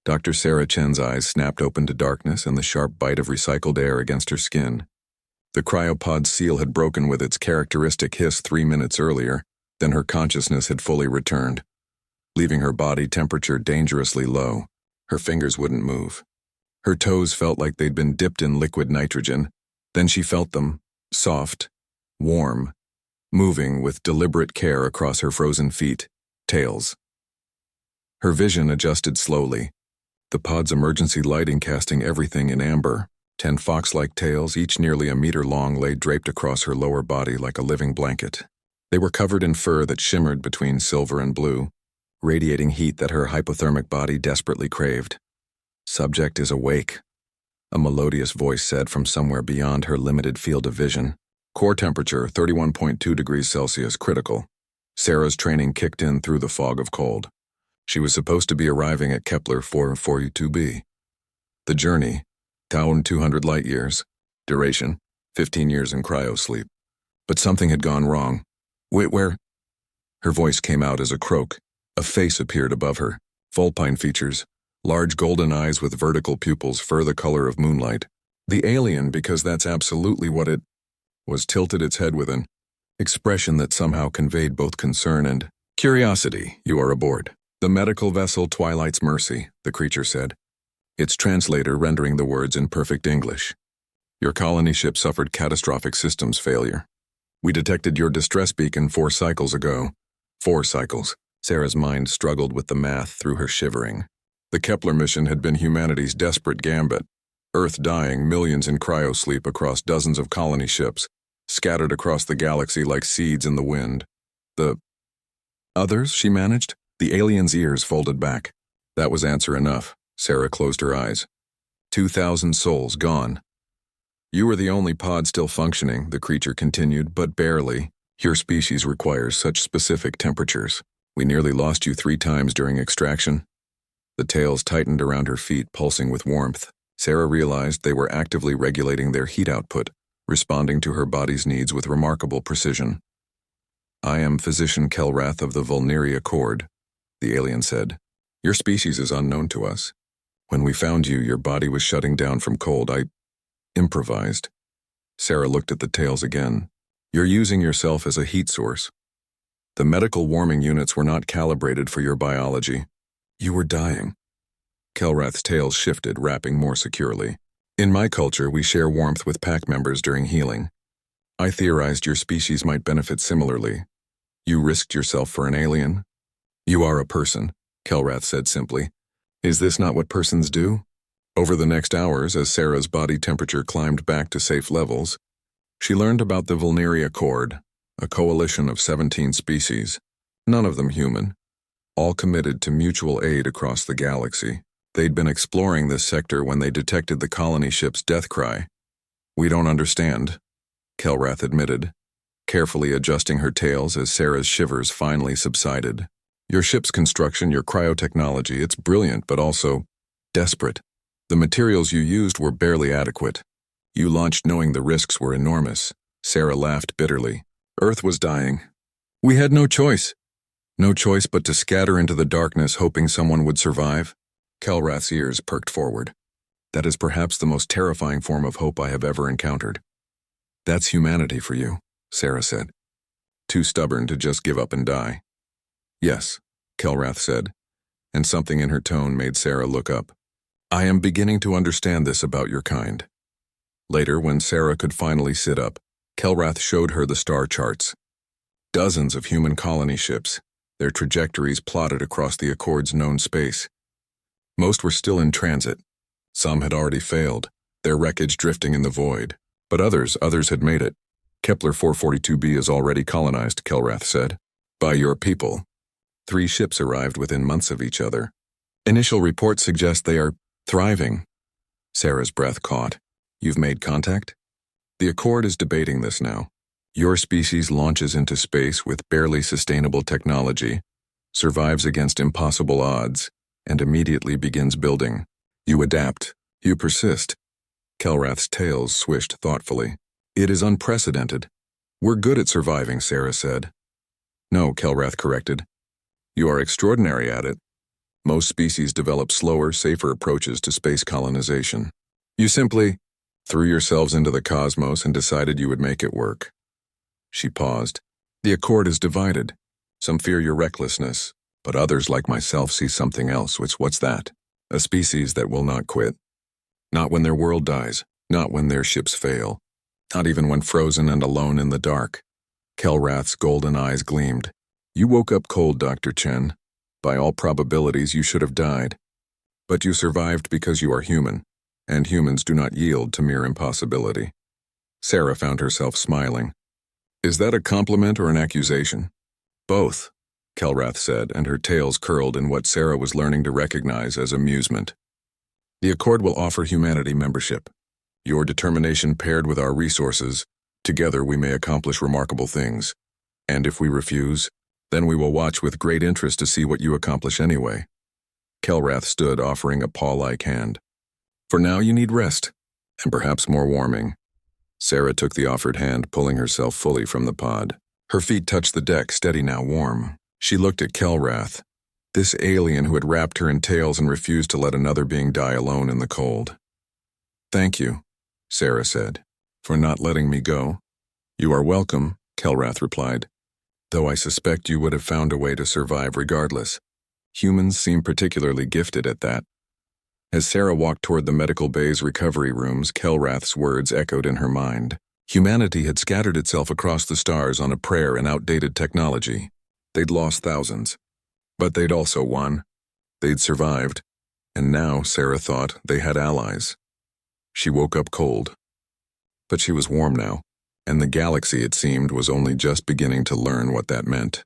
Dr. Sarah Chen's eyes snapped open to darkness and the sharp bite of recycled air against her skin. The cryopod's seal had broken with its characteristic hiss 3 minutes earlier, then her consciousness had fully returned, leaving her body temperature dangerously low. Her fingers wouldn't move. Her toes felt like they'd been dipped in liquid nitrogen. Then she felt them, soft, warm, moving with deliberate care across her frozen feet, tails. Her vision adjusted slowly, the pod's emergency lighting casting everything in amber. 10 fox-like tails, each nearly a meter long, lay draped across her lower body like a living blanket. They were covered in fur that shimmered between silver and blue, radiating heat that her hypothermic body desperately craved. "Subject is awake," a melodious voice said from somewhere beyond her limited field of vision. "Core temperature 31.2 degrees Celsius, critical." Sarah's training kicked in through the fog of cold. She was supposed to be arriving at Kepler 442b. The journey, 1,200 light years. Duration, 15 years in cryosleep. But something had gone wrong. "Wait, where?" Her voice came out as a croak. A face appeared above her. Vulpine features, large golden eyes with vertical pupils fur the color of moonlight. The alien, because that's absolutely what it was, tilted its head with an expression that somehow conveyed both concern and curiosity. "You are aboard the medical vessel Twilight's Mercy," the creature said, its translator rendering the words in perfect English. "Your colony ship suffered catastrophic systems failure. We detected your distress beacon 4 cycles ago." 4 cycles. Sarah's mind struggled with the math through her shivering. The Kepler mission had been humanity's desperate gambit. Earth dying, millions in cryosleep across dozens of colony ships, scattered across the galaxy like seeds in the wind. "The others?" she managed. The alien's ears folded back. That was answer enough. Sarah closed her eyes. 2,000 souls gone. "You were the only pod still functioning," the creature continued, "but barely. Your species requires such specific temperatures. We nearly lost you 3 times during extraction." The tails tightened around her feet, pulsing with warmth. Sarah realized they were actively regulating their heat output, responding to her body's needs with remarkable precision. "I am Physician Kelrath of the Vulneria Accord," the alien said. "Your species is unknown to us. When we found you, your body was shutting down from cold. I improvised." Sarah looked at the tails again. "You're using yourself as a heat source. The medical warming units were not calibrated for your biology. You were dying." Kelrath's tails shifted, wrapping more securely. "In my culture, we share warmth with pack members during healing. I theorized your species might benefit similarly. You risked yourself for an alien." "You are a person," Kelrath said simply. "Is this not what persons do?" Over the next hours, as Sarah's body temperature climbed back to safe levels, she learned about the Vulneria Accord, a coalition of 17 species, none of them human, all committed to mutual aid across the galaxy. They'd been exploring this sector when they detected the colony ship's death cry. "We don't understand," Kelrath admitted, carefully adjusting her tails as Sarah's shivers finally subsided. "Your ship's construction, your cryotechnology, it's brilliant but also desperate. The materials you used were barely adequate. You launched knowing the risks were enormous." Sarah laughed bitterly. "Earth was dying. We had no choice. No choice but to scatter into the darkness hoping someone would survive." Kelrath's ears perked forward. "That is perhaps the most terrifying form of hope I have ever encountered." "That's humanity for you," Sarah said. "Too stubborn to just give up and die." "Yes," Kelrath said, and something in her tone made Sarah look up. "I am beginning to understand this about your kind." Later, when Sarah could finally sit up, Kelrath showed her the star charts. Dozens of human colony ships, their trajectories plotted across the Accord's known space. Most were still in transit. Some had already failed, their wreckage drifting in the void. But others had made it. "Kepler 442b is already colonized," Kelrath said. "By your people." 3 ships arrived within months of each other. "Initial reports suggest they are thriving." Sarah's breath caught. "You've made contact?" "The Accord is debating this now. Your species launches into space with barely sustainable technology, survives against impossible odds, and immediately begins building. You adapt. You persist." Kelrath's tails swished thoughtfully. "It is unprecedented." "We're good at surviving," Sarah said. "No," Kelrath corrected. "You are extraordinary at it. Most species develop slower, safer approaches to space colonization. You simply threw yourselves into the cosmos and decided you would make it work. She paused. The Accord is divided. Some fear your recklessness, but others, like myself, see something else. What's that? A species that will not quit. Not when their world dies, not when their ships fail, not even when frozen and alone in the dark. Kelrath's golden eyes gleamed. You woke up cold, Dr. Chen. By all probabilities, you should have died. But you survived because you are human, and humans do not yield to mere impossibility. Sarah found herself smiling. Is that a compliment or an accusation? Both, Kelrath said, and her tails curled in what Sarah was learning to recognize as amusement. The Accord will offer humanity membership. Your determination paired with our resources, together we may accomplish remarkable things. And if we refuse, then we will watch with great interest to see what you accomplish anyway. Kelrath stood, offering a paw-like hand. For now you need rest, and perhaps more warming. Sarah took the offered hand, pulling herself fully from the pod. Her feet touched the deck, steady now, warm. She looked at Kelrath, this alien who had wrapped her in tails and refused to let another being die alone in the cold. Thank you, Sarah said, for not letting me go. You are welcome, Kelrath replied, though I suspect you would have found a way to survive regardless. Humans seem particularly gifted at that. As Sarah walked toward the medical bay's recovery rooms, Kelrath's words echoed in her mind. Humanity had scattered itself across the stars on a prayer in outdated technology. They'd lost thousands. But they'd also won. They'd survived. And now, Sarah thought, they had allies. She woke up cold. But she was warm now, and the galaxy, it seemed, was only just beginning to learn what that meant.